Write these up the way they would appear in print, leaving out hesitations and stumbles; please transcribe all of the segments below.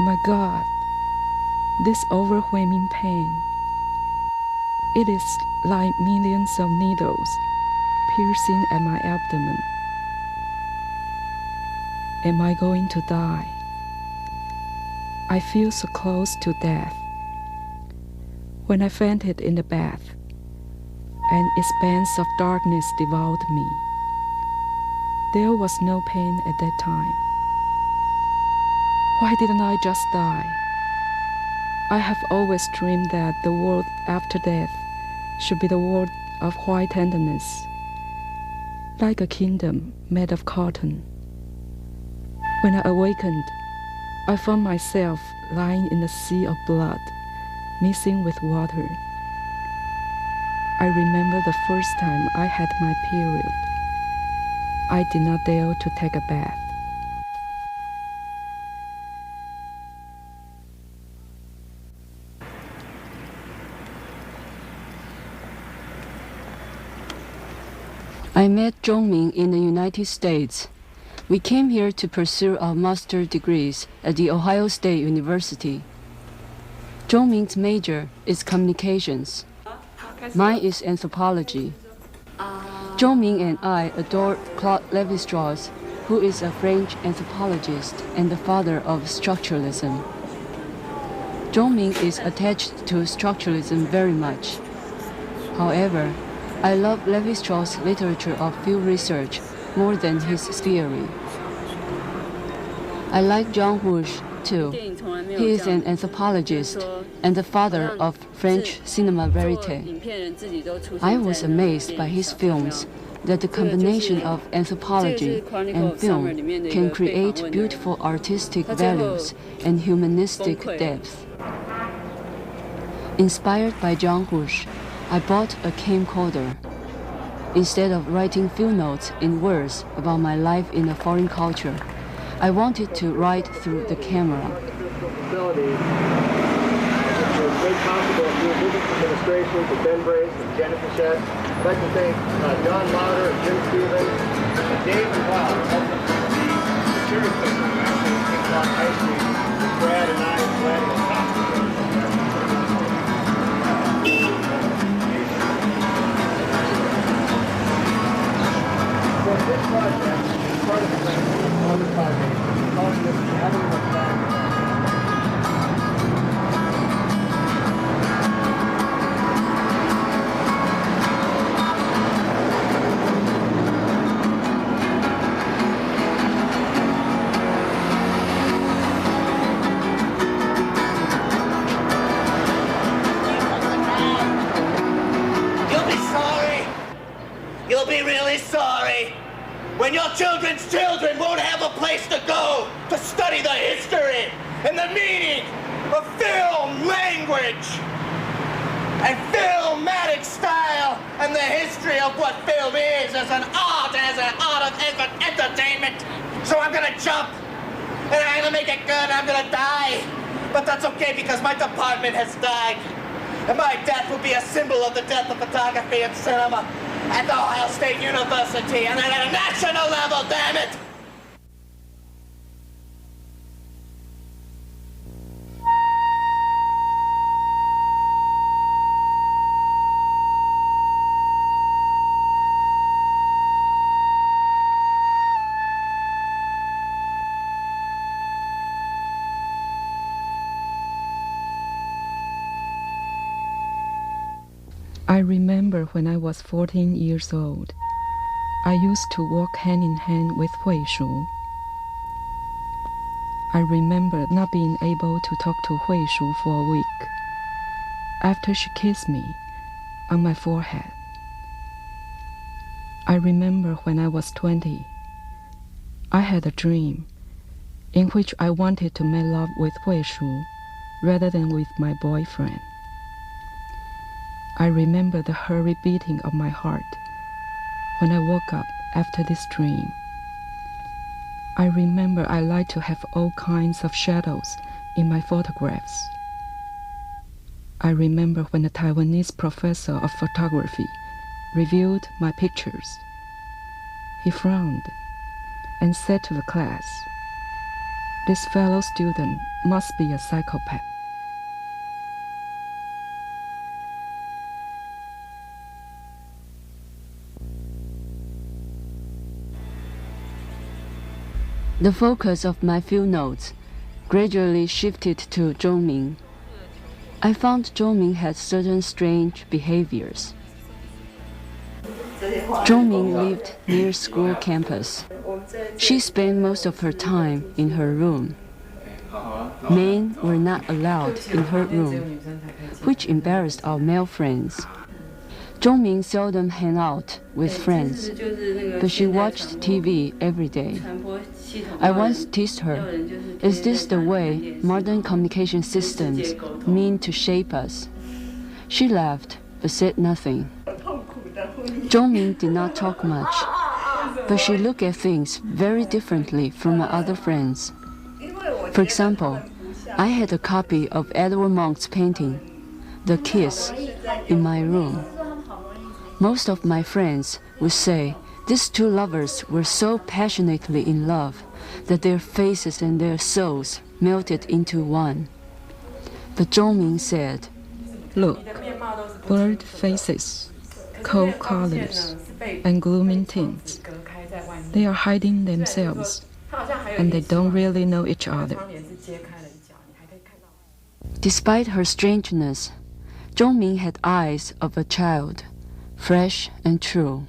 My God, this overwhelming pain. It is like millions of needles piercing at my abdomen. Am I going to die? I feel so close to death. When I fainted in the bath, an expanse of darkness devoured me. There was no pain at that time. Why didn't I just die? I have always dreamed that the world after death should be the world of white tenderness, like a kingdom made of cotton. When I awakened, I found myself lying in a sea of blood, mixing with water. I remember the first time I had my period. I did not dare to take a bath. I met Zhongming in the United States. We came here to pursue our master's degrees at the Ohio State University. Zhongming's major is communications. Mine is anthropology. Zhongming and I adore Claude Levi-Strauss, who is a French anthropologist and the father of structuralism. Zhongming is attached to structuralism very much. However, I love Levi-Strauss' literature of field research more than his theory. I like Rouch too. He is an anthropologist and the father of French cinema verite. I was amazed by his films that the combination of anthropology and film can create beautiful artistic values and humanistic depth. Inspired by Rouch, I bought a camcorder. Instead of writing field notes in words about my life in a foreign culture, I wanted to write through the camera. Administration to Ben Brace and Jennifer Shedd. I'd like to thank John Lauder and Jim Stevens and Dave and Bob, the cherry picker who actually came along ice cream. Brad and I and Brad and Tom. So this project is part of the Columbus Foundation. We're calling this Having a Plan. You'll be really sorry when your children's children won't have a place to go to study the history and the meaning of film language and filmatic style and the history of what film is as an art of entertainment. So I'm gonna jump and I'm gonna make it good. I'm gonna die, but that's okay because my department has died, and my death will be a symbol of the death of photography and cinema at the Ohio State University, and at a national level, damn it! I remember when I was 14 years old, I used to walk hand in hand with Hui-shu. I remember not being able to talk to Hui-shu for a week after she kissed me on my forehead. I remember when I was 20, I had a dream in which I wanted to make love with Hui-shu rather than with my boyfriend. I remember the hurried beating of my heart when I woke up after this dream. I remember I like to have all kinds of shadows in my photographs. I remember when the Taiwanese professor of photography reviewed my pictures. He frowned and said to the class, This fellow student must be a psychopath. The focus of my field notes gradually shifted to Zhongming. I found Zhongming had certain strange behaviors. Zhongming lived near school campus. She spent most of her time in her room. Men were not allowed in her room, which embarrassed our male friends. Zhongming seldom hung out with friends, but she watched TV every day. I once teased her, "Is this the way modern communication systems mean to shape us?" She laughed, but said nothing. Zhongming did not talk much, but she looked at things very differently from my other friends. For example, I had a copy of Edward Munch's painting, The Kiss, in my room. Most of my friends would say these two lovers were so passionately in love that their faces and their souls melted into one. But Zhongming said, Look, blurred faces, cold colors, and gloomy tints. They are hiding themselves, and they don't really know each other. Despite her strangeness, Zhongming had eyes of a child, fresh and true.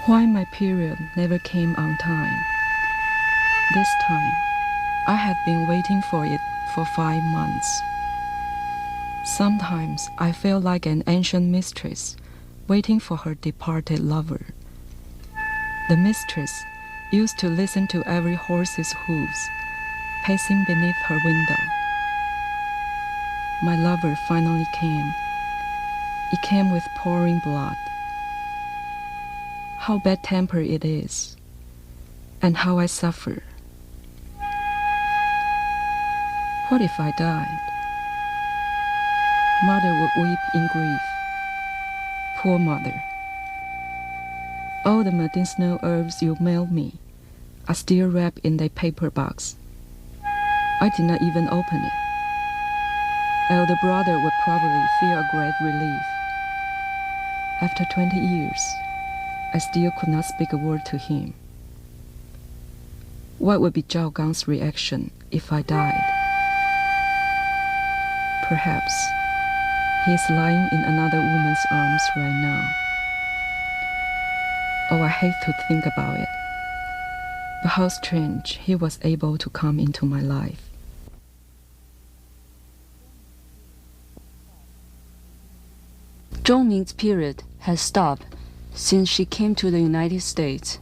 Why my period never came on time? This time, I had been waiting for it for 5 months. Sometimes I felt like an ancient mistress waiting for her departed lover. The mistress used to listen to every horse's hooves passing beneath her window. My lover finally came. It came with pouring blood. How bad-tempered it is, and how I suffer. What if I died? Mother would weep in grief. Poor mother. All the medicinal herbs you mailed me are still wrapped in their paper box. I did not even open it. Elder brother would probably feel a great relief. After 20 years, I still could not speak a word to him. What would be Zhao Gang's reaction if I died? Perhaps he is lying in another woman's arms right now. Oh, I hate to think about it. But how strange he was able to come into my life. Zhongming's period has stopped since she came to the United States.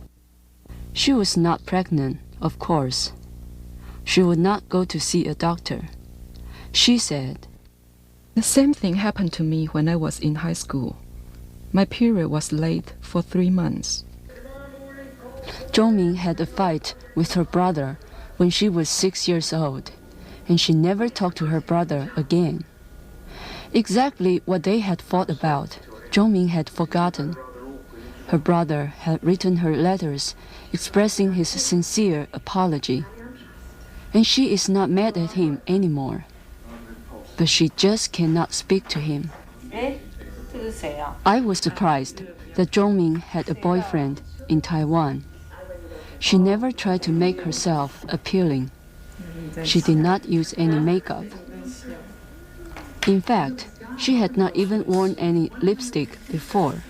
She was not pregnant, of course. She would not go to see a doctor. She said, The same thing happened to me when I was in high school. My period was late for 3 months. Zhongming had a fight with her brother when she was 6 years old, and she never talked to her brother again. Exactly what they had fought about, Zhongming had forgotten. Her brother had written her letters expressing his sincere apology, and she is not mad at him anymore. But she just cannot speak to him. I was surprised that Zhongming had a boyfriend in Taiwan. She never tried to make herself appealing. She did not use any makeup. In fact, she had not even worn any lipstick before.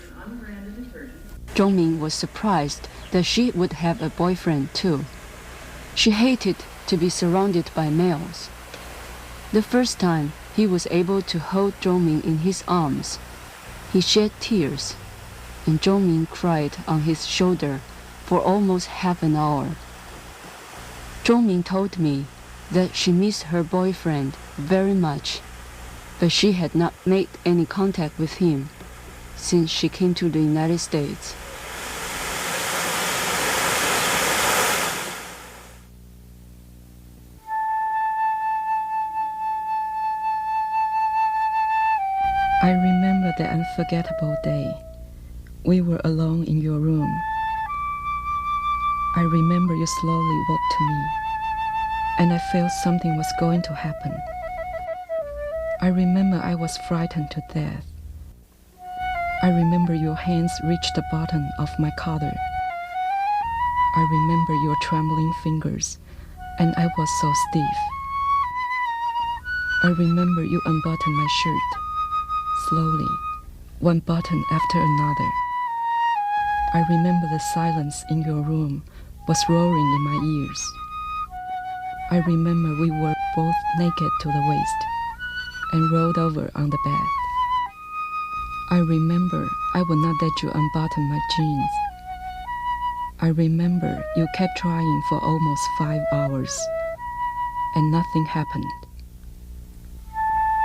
Zhongming was surprised that she would have a boyfriend too. She hated to be surrounded by males. The first time he was able to hold Zhongming in his arms, He shed tears, and Zhongming cried on his shoulder for almost half an hour. Zhongming told me that she missed her boyfriend very much, but she had not made any contact with him since she came to the United States. I remember the unforgettable day. We were alone in your room. I remember you slowly walked to me, and I felt something was going to happen. I remember I was frightened to death. I remember your hands reached the button of my collar. I remember your trembling fingers, and I was so stiff. I remember you unbuttoned my shirt, slowly, one button after another. I remember the silence in your room was roaring in my ears. I remember we were both naked to the waist and rolled over on the bed. I remember I would not let you unbutton my jeans. I remember you kept trying for almost 5 hours, and nothing happened.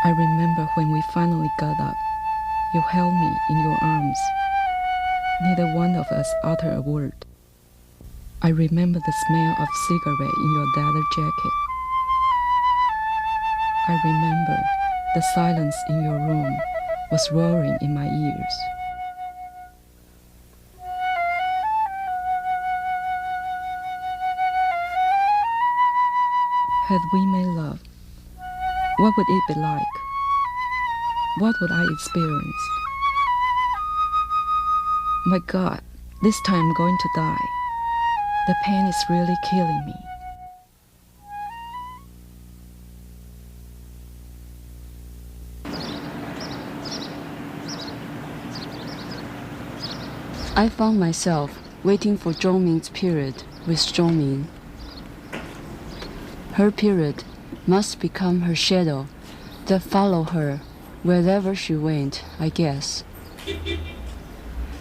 I remember when we finally got up, you held me in your arms. Neither one of us uttered a word. I remember the smell of cigarette in your leather jacket. I remember the silence in your room was roaring in my ears. Had we made love, what would it be like? What would I experience? My God, this time I'm going to die. The pain is really killing me. I found myself waiting for Zhongming's period with Zhongming. Her period must become her shadow that followed her wherever she went, I guess.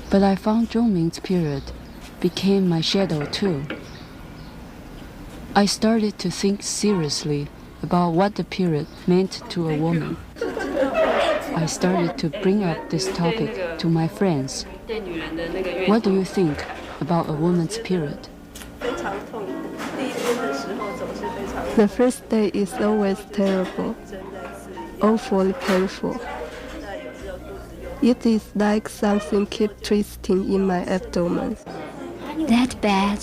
But I found Zhongming's period became my shadow too. I started to think seriously about what the period meant to a woman. I started to bring up this topic to my friends. What do you think about a woman's period? The first day is always terrible, awfully painful. It is like something keeps twisting in my abdomen. That bad?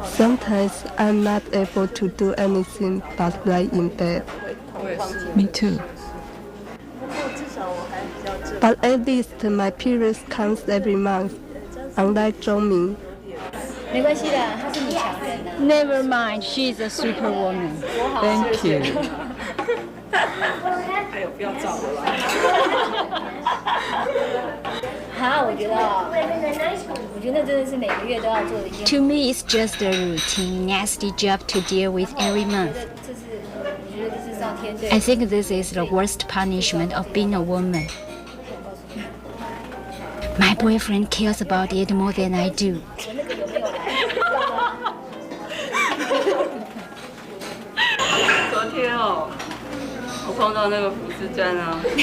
Sometimes I'm not able to do anything but lie in bed. Me too. But at least my period comes every month, unlike Zhongming. Never mind, she's a superwoman. Thank you. 我觉得那真的是每个月都要做的一件。To me, it's just a routine, nasty job to deal with every month. I think this is the worst punishment of being a woman. My boyfriend cares about it more than I do.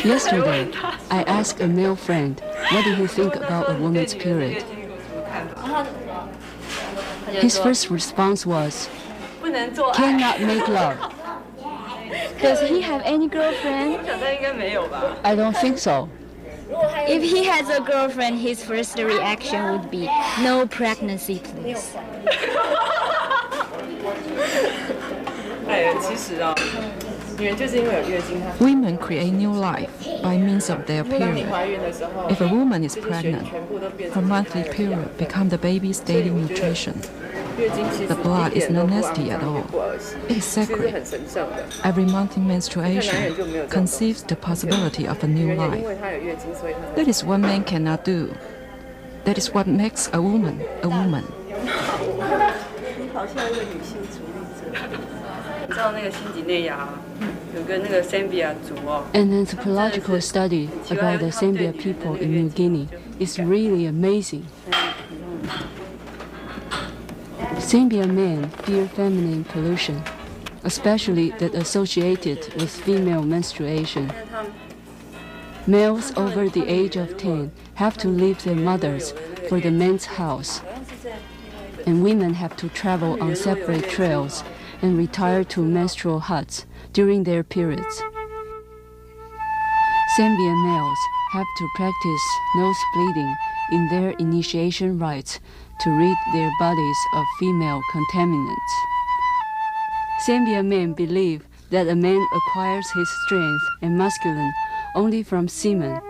Yesterday, I asked a male friend, what do you think about a woman's period? His first response was, cannot make love. Does he have any girlfriend? I don't think so. If he has a girlfriend, his first reaction would be, no pregnancy, please. Women create new life by means of their period. If a woman is pregnant, her monthly period becomes the baby's daily nutrition. The blood is not nasty at all. It is sacred. Every monthly menstruation conceives the possibility of a new life. That is what men cannot do. That is what makes a woman a woman. 好像一个女性主义者。你知道那个辛几内亚有个那个 Sambia 族哦。An anthropological study about the Sambia people in New Guinea is really amazing. Sambia men fear feminine pollution, especially that associated with female menstruation. Males over the age of 10 have to leave their mothers for the men's house, and women have to travel on separate trails and retire to menstrual huts during their periods. Zambian males have to practice nose bleeding in their initiation rites to rid their bodies of female contaminants. Zambian men believe that a man acquires his strength and masculine only from semen.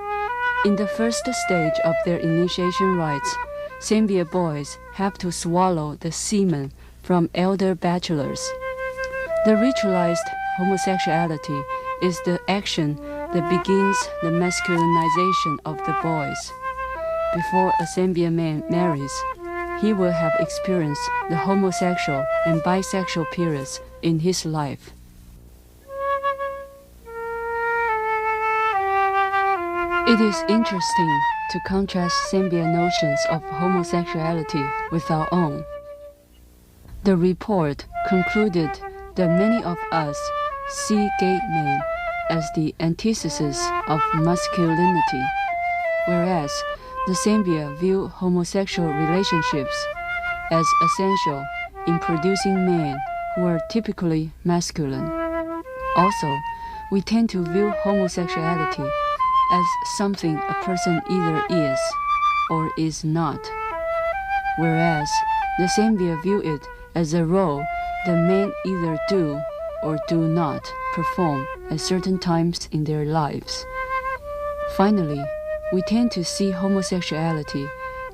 In the first stage of their initiation rites, Zambia boys have to swallow the semen from elder bachelors. The ritualized homosexuality is the action that begins the masculinization of the boys. Before a Zambian man marries, he will have experienced the homosexual and bisexual periods in his life. It is interesting to contrast Zambian notions of homosexuality with our own. The report concluded that many of us see gay men as the antithesis of masculinity, whereas the Zambia view homosexual relationships as essential in producing men who are typically masculine. Also, we tend to view homosexuality as something a person either is or is not, whereas the Zambia view it as a role that men either do or do not perform at certain times in their lives. Finally, we tend to see homosexuality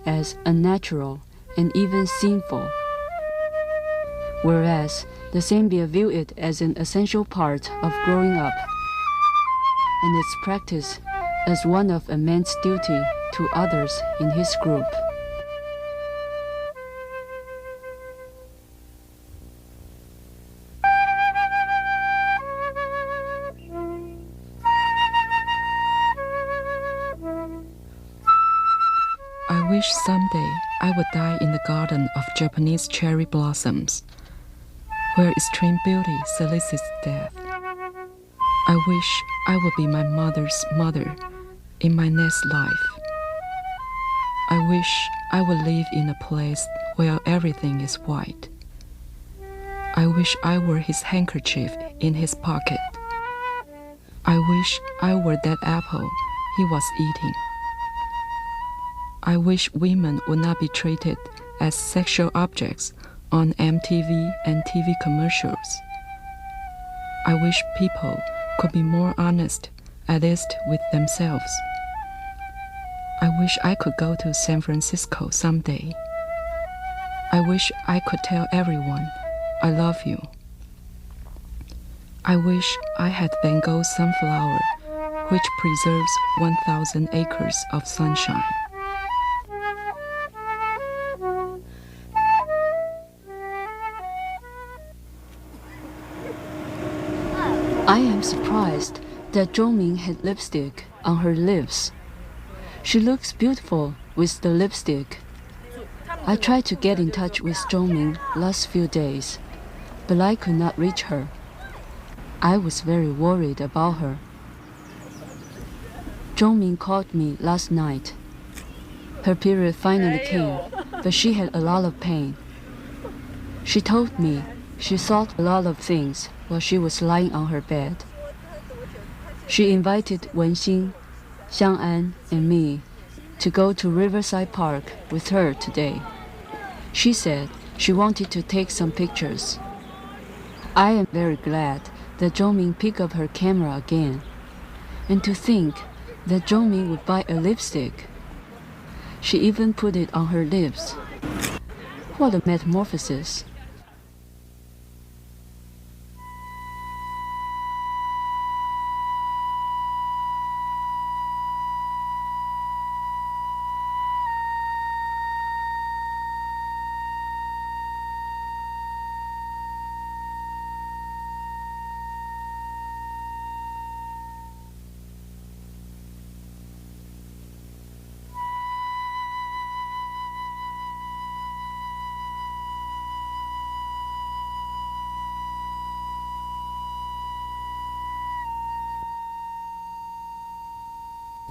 as unnatural and even sinful, whereas the Zambia view it as an essential part of growing up and its practice as one of a man's duty to others in his group. I wish someday I would die in the garden of Japanese cherry blossoms, where extreme beauty solicits death. I wish I would be my mother's mother in my next life. I wish I would live in a place where everything is white. I wish I were his handkerchief in his pocket. I wish I were that apple he was eating. I wish women would not be treated as sexual objects on MTV and TV commercials. I wish people could be more honest, at least with themselves. I wish I could go to San Francisco someday. I wish I could tell everyone, I love you. I wish I had Van Gogh's sunflower, which preserves 1,000 acres of sunshine. I am surprised that Zhongming had lipstick on her lips. She looks beautiful with the lipstick. I tried to get in touch with Zhongming last few days, but I could not reach her. I was very worried about her. Zhongming called me last night. Her period finally came, but she had a lot of pain. She told me she thought a lot of things while she was lying on her bed. She invited Wenxing, Xiang'an, and me to go to Riverside Park with her today. She said she wanted to take some pictures. I am very glad that Zhongming picked up her camera again. And to think that Zhongming would buy a lipstick. She even put it on her lips. What a metamorphosis.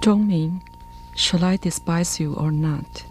Zhongming, shall I despise you or not?